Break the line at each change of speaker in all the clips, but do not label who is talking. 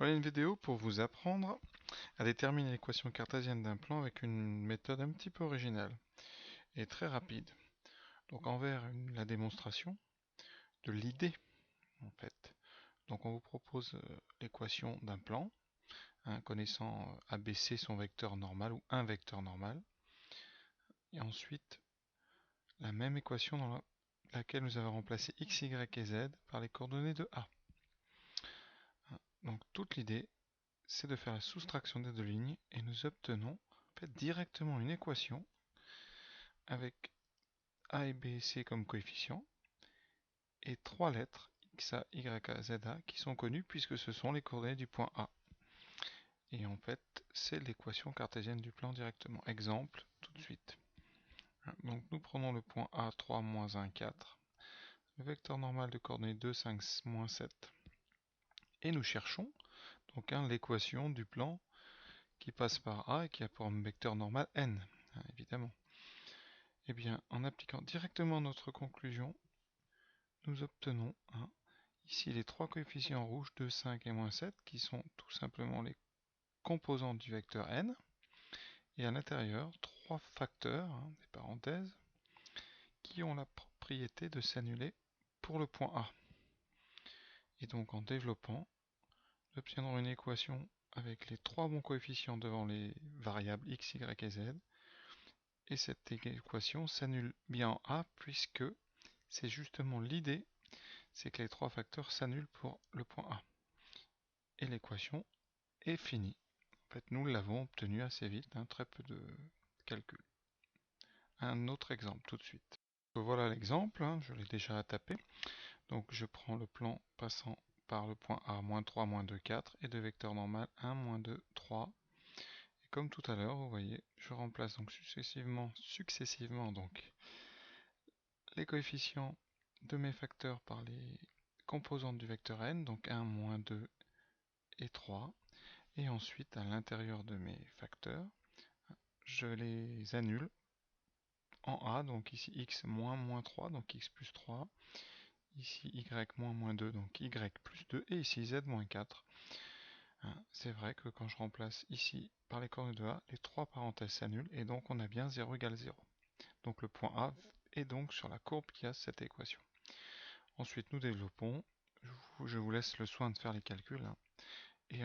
Voilà une vidéo pour vous apprendre à déterminer l'équation cartésienne d'un plan avec une méthode un petit peu originale et très rapide. Donc envers la démonstration de l'idée en fait. Donc on vous propose l'équation d'un plan, connaissant ABC son vecteur normal ou un vecteur normal. Et ensuite la même équation dans laquelle nous avons remplacé x, y et z par les coordonnées de A. Donc toute l'idée c'est de faire la soustraction des deux lignes et nous obtenons en fait, directement une équation avec A et B et C comme coefficients et trois lettres XA, YA, ZA qui sont connues puisque ce sont les coordonnées du point A. Et en fait, c'est l'équation cartésienne du plan directement. Exemple, tout de suite. Donc nous prenons le point A, 3, moins 1, 4. Le vecteur normal de coordonnées 2, 5, moins 7. Et nous cherchons donc l'équation du plan qui passe par A et qui a pour vecteur normal n, évidemment. Et bien, en appliquant directement notre conclusion, nous obtenons ici les trois coefficients rouges 2, 5 et moins 7 qui sont tout simplement les composantes du vecteur n. Et à l'intérieur, trois facteurs, des parenthèses, qui ont la propriété de s'annuler pour le point A. Et donc en développant, nous obtiendrons une équation avec les trois bons coefficients devant les variables x, y et z. Et cette équation s'annule bien en A puisque c'est justement l'idée, c'est que les trois facteurs s'annulent pour le point A. Et l'équation est finie. En fait, nous l'avons obtenue assez vite, très peu de calcul. Un autre exemple tout de suite. Voilà l'exemple, je l'ai déjà tapé. Donc je prends le plan passant par le point A, moins 3, moins 2, 4, et de vecteur normal 1, moins 2, 3. Et comme tout à l'heure, vous voyez, je remplace donc successivement donc les coefficients de mes facteurs par les composantes du vecteur n, donc 1, moins 2 et 3. Et ensuite, à l'intérieur de mes facteurs, je les annule en A, donc ici x moins moins 3, donc x plus 3. Ici y moins moins 2, donc y plus 2. Et ici z moins 4. C'est vrai que quand je remplace ici par les coordonnées de A, les trois parenthèses s'annulent et donc on a bien 0 égale 0. Donc le point A est donc sur la courbe qui a cette équation. Ensuite nous développons, je vous laisse le soin de faire les calculs et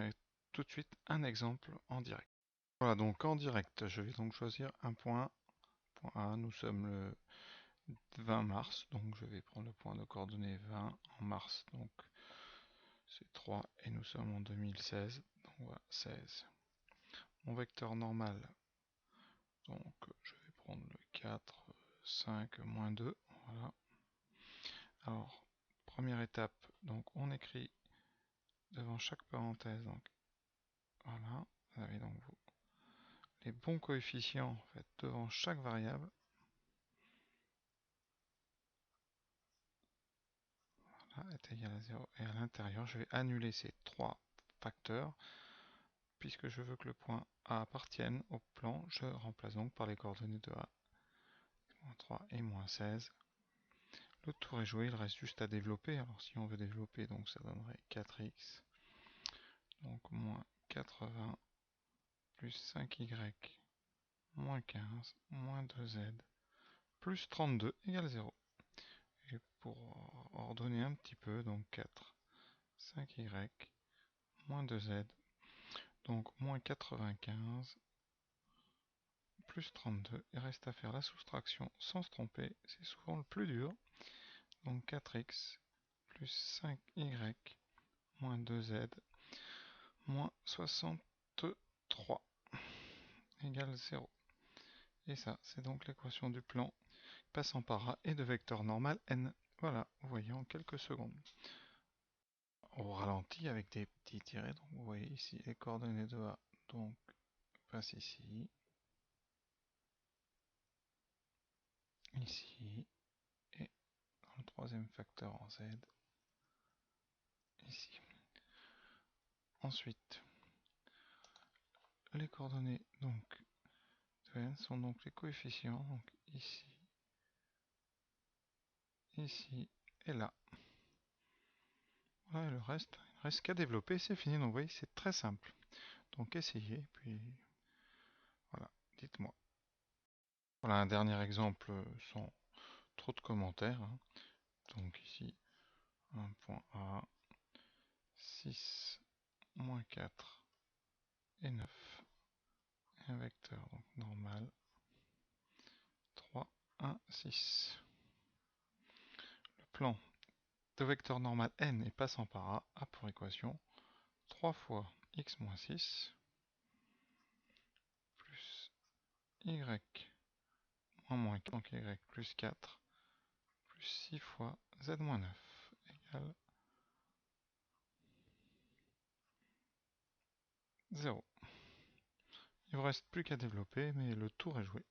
tout de suite un exemple en direct. Voilà, donc en direct, je vais donc choisir un point A, nous sommes le 20 mars, donc je vais prendre le point de coordonnées 20 en mars, donc c'est 3 et nous sommes en 2016, donc voilà, 16. Mon vecteur normal, donc je vais prendre le 4, 5, moins 2, voilà. Alors, première étape, donc on écrit devant chaque parenthèse, donc voilà, vous avez donc les bons coefficients en fait, devant chaque variable. Voilà, est égal à 0. Et à l'intérieur, je vais annuler ces trois facteurs. Puisque je veux que le point A appartienne au plan, je remplace donc par les coordonnées de A. Moins 3 et moins 16. Le tour est joué, il reste juste à développer. Alors si on veut développer, donc ça donnerait 4x. Donc moins 80 plus 5y moins 15 moins 2z plus 32 égale 0. Et pour ordonner un petit peu, donc 4, 5y moins 2z, donc moins 95 plus 32, il reste à faire la soustraction sans se tromper, c'est souvent le plus dur. Donc 4x plus 5y moins 2z moins 63 égale 0. Et ça, c'est donc l'équation du plan passant par A et de vecteur normal n. Voilà, vous voyez en quelques secondes. Au ralenti avec des petits tirets, donc vous voyez ici les coordonnées de A, donc passe ici, ici, et dans le troisième facteur en z, ici. Ensuite, les coordonnées donc de n sont donc les coefficients, donc ici, ici et là. Voilà, et le reste, Reste qu'à développer, c'est fini. Donc vous voyez, c'est très simple. Donc essayez, puis voilà, dites-moi. Voilà un dernier exemple sans trop de commentaires, hein. Donc ici, un point A, 6, moins 4 et 9. Et un vecteur donc normal, 3, 1, 6. Le plan de vecteur normal n et passant par A pour équation 3 fois x moins 6 plus y moins 4, donc y plus 4 plus 6 fois z moins 9 égale 0. Il ne vous reste plus qu'à développer, mais le tour est joué.